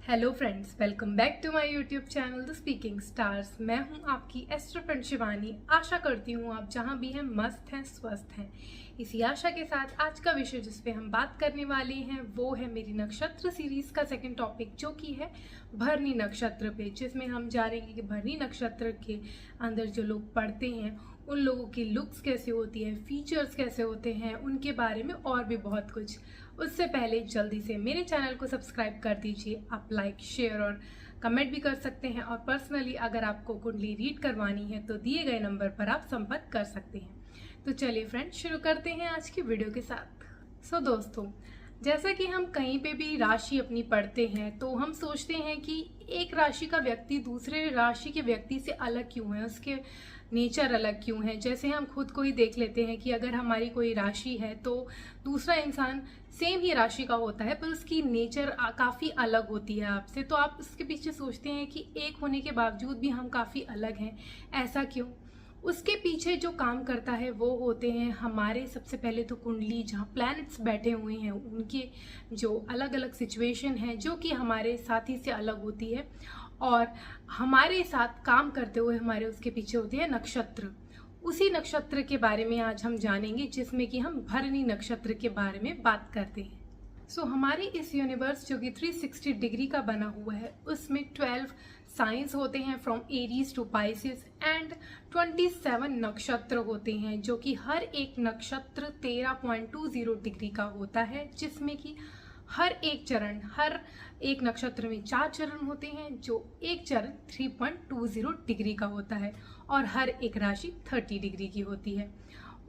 Hello friends, welcome back to my YouTube channel the speaking stars. मैं हूं आपकी astro friend Shivani. आशा करती हूं आप जहां भी हैं मस्त हैं, स्वस्थ हैं। इसी आशा के साथ आज का विषय जिस पे हम बात करने वाले हैं वो है मेरी नक्षत्र सीरीज का सेकंड टॉपिक, जो कि है भरनी नक्षत्र पे, जिसमें हम जानेंगे कि भरनी नक्षत्र के अंदर जो लोग पढ़ते हैं उन लोगों की लुक्स कैसे होती है, फीचर्स कैसे होते हैं, उनके बारे में और भी बहुत कुछ। उससे पहले जल्दी से मेरे चैनल को सब्सक्राइब कर दीजिए। आप लाइक, शेयर और कमेंट भी कर सकते हैं, और पर्सनली अगर आपको कुंडली रीड करवानी है तो दिए गए नंबर पर आप संपर्क कर सकते हैं। तो चलिए फ्रेंड्स, शुरू करते हैं आज की वीडियो के साथ। दोस्तों, जैसा कि हम कहीं पे भी राशि अपनी पढ़ते हैं तो हम सोचते हैं कि एक राशि का व्यक्ति दूसरे राशि के व्यक्ति से अलग क्यों है, उसके नेचर अलग क्यों है। जैसे हम खुद को ही देख लेते हैं कि अगर हमारी कोई राशि है तो दूसरा इंसान सेम ही राशि का होता है पर उसकी नेचर काफ़ी अलग होती है आपसे। तो आप इसके पीछे सोचते हैं कि एक होने के बावजूद भी हम काफ़ी अलग हैं, ऐसा क्यों। उसके पीछे जो काम करता है वो होते हैं हमारे, सबसे पहले तो कुंडली, जहाँ प्लैनेट्स बैठे हुए हैं उनके जो अलग अलग सिचुएशन है जो कि हमारे साथी से अलग होती है, और हमारे साथ काम करते हुए हमारे उसके पीछे होते हैं नक्षत्र। उसी नक्षत्र के बारे में आज हम जानेंगे, जिसमें कि हम भरनी नक्षत्र के बारे में बात करते हैं। हमारे इस यूनिवर्स जो कि 360 डिग्री का बना हुआ है, उसमें 12 साइंस होते हैं from Aries to Pisces, and 27 नक्षत्र होते हैं, जो कि हर एक नक्षत्र 13.20 डिग्री का होता है, जिसमें कि हर एक नक्षत्र में 4 चरण होते हैं, जो एक चरण 3.20 डिग्री का होता है, और हर एक राशि 30 डिग्री की होती है।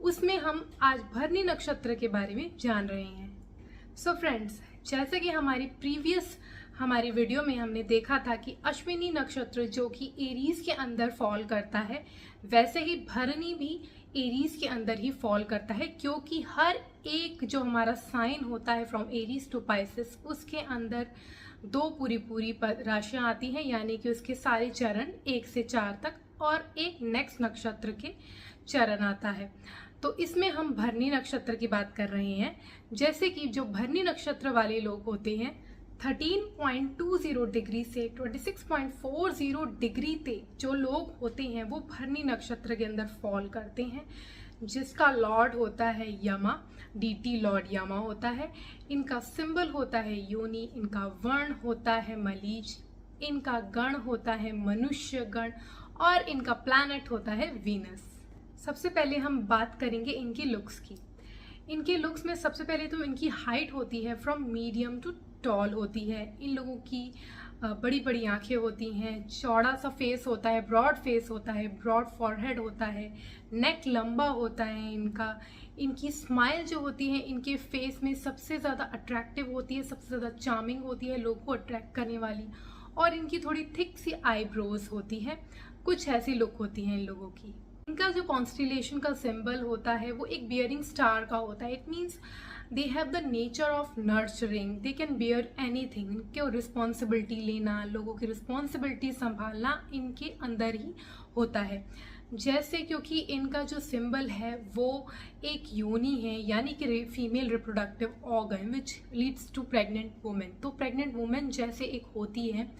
उसमें हम आज भरनी नक्षत्र के बारे में जान रहे हैं। फ्रेंड्स, जैसे कि हमारी वीडियो में हमने देखा था कि अश्विनी नक्षत्र जो कि एरीज के अंदर फॉल करता है, वैसे ही भरनी भी एरीज के अंदर ही फॉल करता है, क्योंकि हर एक जो हमारा साइन होता है फ्रॉम एरीज टू पाइसेस, उसके अंदर 2 पूरी राशियां आती हैं, यानी कि उसके सारे चरण 1 से 4 तक, और एक नेक्स्ट नक्षत्र के चरण आता है। तो इसमें हम भरनी नक्षत्र की बात कर रहे हैं। जैसे कि जो भरनी नक्षत्र वाले लोग होते हैं, 13.20 डिग्री से 26.40 डिग्री तक जो लोग होते हैं वो भरनी नक्षत्र के अंदर फॉल करते हैं, जिसका लॉर्ड होता है यमा, डीटी लॉर्ड यमा होता है। इनका सिंबल होता है योनि, इनका वर्ण होता है मलीच, इनका गण होता है मनुष्य गण, और इनका प्लैनेट होता है वीनस। सबसे पहले हम बात करेंगे इनकी लुक्स की। इनके लुक्स में सबसे पहले तो इनकी हाइट होती है फ्रॉम मीडियम टू टॉल होती है। इन लोगों की बड़ी बड़ी आंखें होती हैं, चौड़ा सा फेस होता है, ब्रॉड फेस होता है, ब्रॉड फॉरहेड होता है, नेक लंबा होता है इनका। इनकी स्माइल जो होती है इनके फेस में सबसे ज़्यादा अट्रैक्टिव होती है, सबसे ज़्यादा चार्मिंग होती है, लोगों को अट्रैक्ट करने वाली। और इनकी थोड़ी थिक सी आईब्रोज होती है। कुछ ऐसी लुक होती है इन लोगों की। इनका जो कॉन्स्टिलेशन का सिंबल होता है वो एक बियरिंग स्टार का होता है। It means they have the nature of nurturing, they can bear anything. इनके रिस्पॉन्सिबिलिटी लेना, लोगों की रिस्पॉन्सिबिलिटी संभालना इनके अंदर ही होता है। जैसे क्योंकि इनका जो सिंबल है वो एक योनि है, यानी कि female reproductive organ which leads to pregnant women. तो प्रेग्नेंट वुमेन जैसे एक होती है,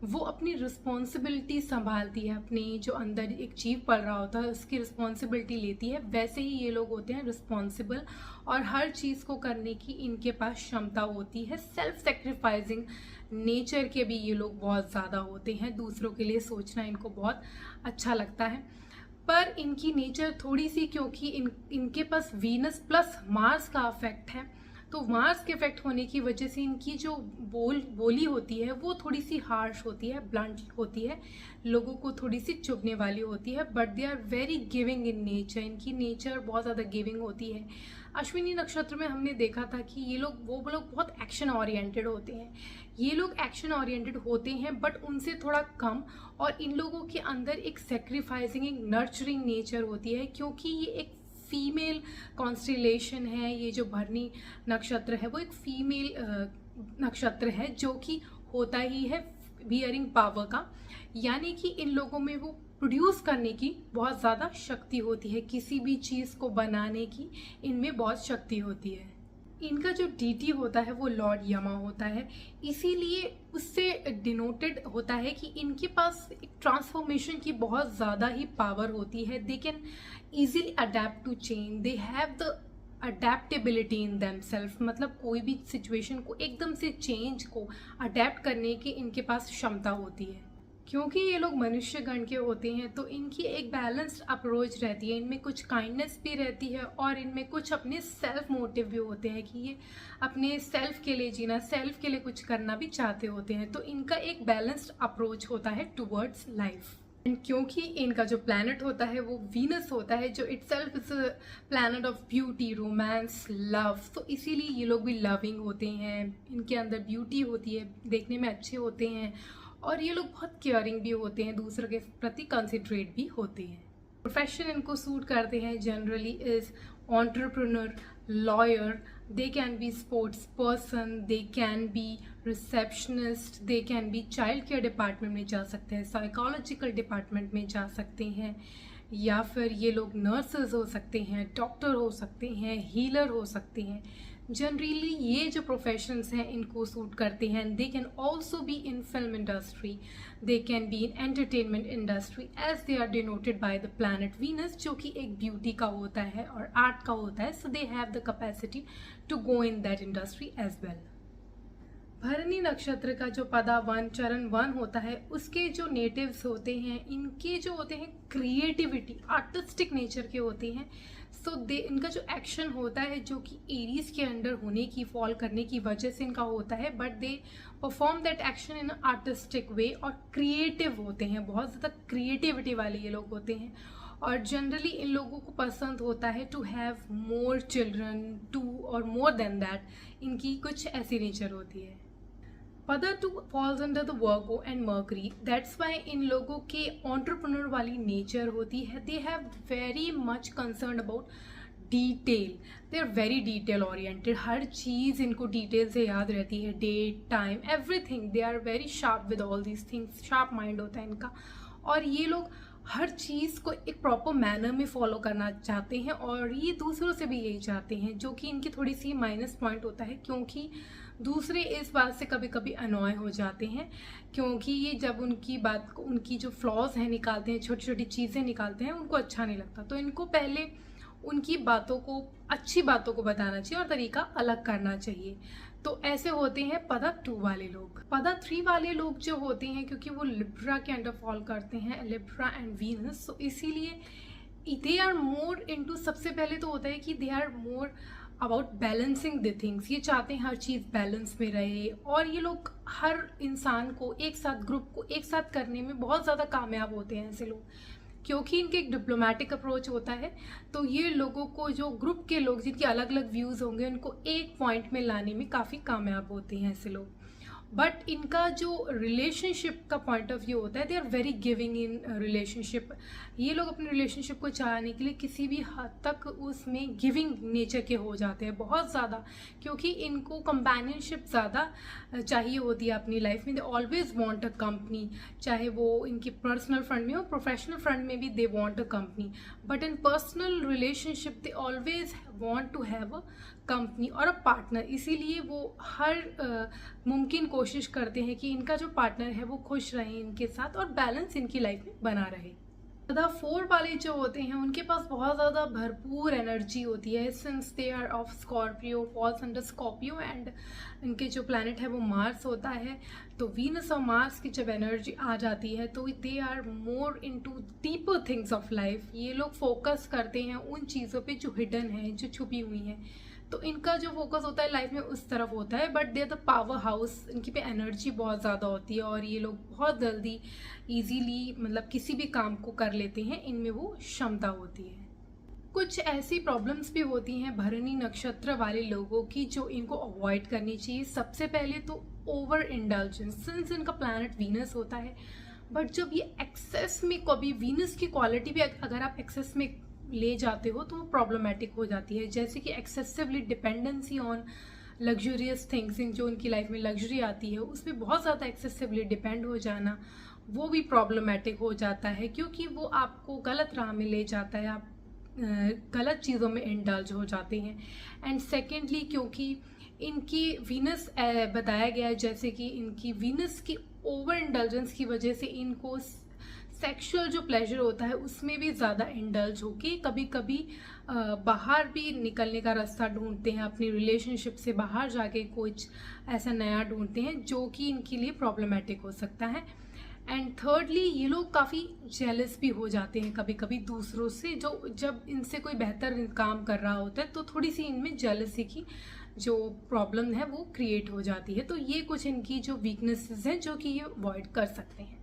वो अपनी रिस्पॉन्सिबिलिटी संभालती है, अपने जो अंदर एक जीव पल रहा होता है उसकी रिस्पॉन्सिबिलिटी लेती है। वैसे ही ये लोग होते हैं रिस्पॉन्सिबल, और हर चीज़ को करने की इनके पास क्षमता होती है। सेल्फ सेक्रीफाइसिंग नेचर के भी ये लोग बहुत ज़्यादा होते हैं, दूसरों के लिए सोचना इनको बहुत अच्छा लगता है। पर इनकी नेचर थोड़ी सी, क्योंकि इनके पास वीनस प्लस मार्स का अफेक्ट है, तो मार्स के इफेक्ट होने की वजह से इनकी जो बोली होती है वो थोड़ी सी हार्श होती है, ब्लंट होती है, लोगों को थोड़ी सी चुभने वाली होती है। But they are very giving in nature, इनकी नेचर बहुत ज़्यादा गिविंग होती है। अश्विनी नक्षत्र में हमने देखा था कि वो लोग बहुत एक्शन ओरिएंटेड होते हैं। ये लोग एक्शन ओरिएंटेड होते हैं बट उनसे थोड़ा कम, और इन लोगों के अंदर एक सेक्रीफाइसिंग, एक नर्चरिंग नेचर होती है, क्योंकि ये एक फीमेल कॉन्स्टिलेशन है। ये जो भरनी नक्षत्र है वो एक फीमेल नक्षत्र है, जो कि होता ही है बियरिंग पावर का, यानी कि इन लोगों में वो प्रोड्यूस करने की बहुत ज़्यादा शक्ति होती है, किसी भी चीज़ को बनाने की इनमें बहुत शक्ति होती है। इनका जो डीटी होता है वो लॉर्ड यमा होता है, इसीलिए उससे डिनोटेड होता है कि इनके पास एक ट्रांसफॉर्मेशन की बहुत ज़्यादा ही पावर होती है। They can easily adapt to change, they have the adaptability in themselves, मतलब कोई भी सिचुएशन को एकदम से चेंज को अडेप्ट करने की इनके पास क्षमता होती है। क्योंकि ये लोग मनुष्य गण के होते हैं तो इनकी एक बैलेंस्ड अप्रोच रहती है, इनमें कुछ काइंडनेस भी रहती है और इनमें कुछ अपने सेल्फ मोटिव भी होते हैं कि ये अपने सेल्फ के लिए जीना, सेल्फ के लिए कुछ करना भी चाहते होते हैं। तो इनका एक बैलेंस्ड अप्रोच होता है टुवर्ड्स लाइफ। एंड क्योंकि इनका जो प्लैनेट होता है वो वीनस होता है, जो itself is a planet of beauty, romance, love, तो इसीलिए ये लोग भी लविंग होते हैं, इनके अंदर ब्यूटी होती है, देखने में अच्छे होते हैं और ये लोग बहुत केयरिंग भी होते हैं, दूसरों के प्रति कंसिडरेट भी होते हैं। प्रोफेशन इनको सूट करते हैं generally is entrepreneur, lawyer, they can be sports person, they can be receptionist, they can be child care department में जा सकते हैं, psychological department में जा सकते हैं, या फिर ये लोग नर्सेज हो सकते हैं, डॉक्टर हो सकते हैं, हीलर हो सकते हैं। जनरली ये जो प्रोफेशंस हैं इनको सूट करते हैं। They can also be in film industry, they can be in entertainment industry as they are denoted by the planet Venus, जो कि एक ब्यूटी का होता है और आर्ट का होता है। So they have the capacity to go in that industry as well. Bharani नक्षत्र का जो पदा वन, चरण वन होता है, उसके जो नेटिव्स होते हैं इनके जो होते हैं क्रिएटिविटी, आर्टिस्टिक नेचर के होते हैं। सो दे इनका जो एक्शन होता है जो कि एरीज के अंडर होने की, फॉल करने की वजह से इनका होता है, but they perform that action in artistic way और क्रिएटिव होते हैं, बहुत ज़्यादा क्रिएटिविटी वाले ये लोग होते हैं। और जनरली इन लोगों को पसंद होता है to have more children, two और मोर देन दैट, इनकी कुछ ऐसी नेचर होती है। पदा 2 falls under the Virgo and Mercury, that's why इन लोगों के एंटरप्रेन्योर वाली नेचर होती है। They have very much concern about detail, they are very detail oriented, हर चीज़ इनको डिटेल से याद रहती है, date, time, everything. They are very sharp with all these things, sharp mind होता है इनका। और ये लोग हर चीज़ को एक प्रॉपर मैनर में फॉलो करना चाहते हैं और ये दूसरों से भी यही चाहते हैं, जो कि इनकी थोड़ी सी माइनस पॉइंट होता है, क्योंकि दूसरे इस बात से कभी कभी अनॉय हो जाते हैं, क्योंकि ये जब उनकी बात को, उनकी जो फ्लॉज हैं निकालते हैं, छोटी छोटी चीज़ें निकालते हैं, उनको अच्छा नहीं लगता। तो इनको पहले उनकी बातों को, अच्छी बातों को बताना चाहिए और तरीका अलग करना चाहिए। तो ऐसे होते हैं पदा 2 वाले लोग। पदा 3 वाले लोग जो होते हैं, क्योंकि वो लिब्रा के अंडर फॉल करते हैं, लिब्रा एंड वीनस, तो इसीलिए दे आर मोर इनटू, सबसे पहले तो होता है कि they are more about balancing the things. ये चाहते हैं हर चीज़ बैलेंस में रहे और ये लोग हर इंसान को एक साथ, ग्रुप को एक साथ करने में बहुत ज़्यादा कामयाब होते हैं ऐसे लोग, क्योंकि इनके एक डिप्लोमेटिक अप्रोच होता है। तो ये लोगों को, जो ग्रुप के लोग जिनके अलग अलग व्यूज़ होंगे, उनको एक पॉइंट में लाने में काफ़ी कामयाब होते हैं ऐसे लोग। बट इनका जो रिलेशनशिप का पॉइंट ऑफ व्यू होता है, they are very giving in relationship. ये लोग अपने रिलेशनशिप को चाहने के लिए किसी भी हद तक उसमें गिविंग नेचर के हो जाते हैं, बहुत ज़्यादा, क्योंकि इनको कंपेनियनशिप ज़्यादा चाहिए होती है अपनी लाइफ में। दे ऑलवेज वांट अ कंपनी, चाहे वो इनकी पर्सनल फ्रंट में हो, प्रोफेशनल फ्रंट में भी they want a company, but in personal relationship they always want to have a company और अ पार्टनर। इसीलिए वो हर मुमकिन कोशिश करते हैं कि इनका जो पार्टनर है वो खुश रहे इनके साथ और बैलेंस इनकी लाइफ में बना रहे। पदा 4 वाले जो होते हैं उनके पास बहुत ज़्यादा भरपूर एनर्जी होती है, since they are of Scorpio, falls under Scorpio, and इनके जो प्लैनेट है वो मार्स होता है। तो वीनस और मार्स की जब एनर्जी आ जाती है तो they are more into deeper things of life. ये लोग फोकस करते हैं उन चीज़ों पे जो हिडन है, जो छुपी हुई हैं। तो इनका जो फोकस होता है लाइफ में उस तरफ होता है, but they are the power house, इनकी पे एनर्जी बहुत ज़्यादा होती है और ये लोग बहुत जल्दी इजीली, मतलब किसी भी काम को कर लेते हैं, इनमें वो क्षमता होती है। कुछ ऐसी प्रॉब्लम्स भी होती हैं भरणी नक्षत्र वाले लोगों की जो इनको अवॉइड करनी चाहिए। सबसे पहले तो ओवर इंडल्जेंस, सिंस इनका प्लैनेट वीनस होता है, बट जब ये एक्सेस में, कभी वीनस की क्वालिटी भी अगर आप एक्सेस में ले जाते हो तो वो प्रॉब्लमेटिक हो जाती है, जैसे कि excessively dependency on luxurious things, इन जो उनकी लाइफ में लग्जरी आती है उसमें बहुत ज़्यादा एक्सेसिवली डिपेंड हो जाना, वो भी प्रॉब्लमेटिक हो जाता है, क्योंकि वो आपको गलत राह में ले जाता है। आप गलत चीज़ों में इंडल्ज हो जाते हैं। एंड सेकेंडली क्योंकि इनकी वीनस बताया गया है, जैसे कि इनकी वीनस की ओवर इंडल्जेंस की वजह से इनको सेक्सुअल जो प्लेजर होता है उसमें भी ज़्यादा इंडल्ज होके कभी कभी बाहर भी निकलने का रास्ता ढूंढते हैं, अपनी रिलेशनशिप से बाहर जाके कुछ ऐसा नया ढूंढते हैं जो कि इनके लिए प्रॉब्लमेटिक हो सकता है। एंड थर्डली ये लोग काफ़ी जेलस भी हो जाते हैं कभी कभी दूसरों से, जो जब इनसे कोई बेहतर काम कर रहा होता है तो थोड़ी सी इनमें जेलसी की जो प्रॉब्लम है वो क्रिएट हो जाती है। तो ये कुछ इनकी जो वीकनेसेस हैं जो कि ये अवॉइड कर सकते हैं।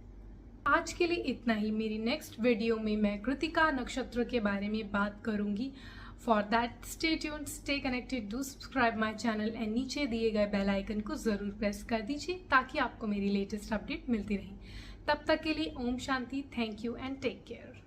आज के लिए इतना ही। मेरी नेक्स्ट वीडियो में मैं कृतिका नक्षत्र के बारे में बात करूंगी। For that stay tuned, stay connected, do subscribe my channel and नीचे दिए गए बेल आइकन को ज़रूर प्रेस कर दीजिए ताकि आपको मेरी लेटेस्ट अपडेट मिलती रहे। तब तक के लिए Om Shanti, thank you and take care.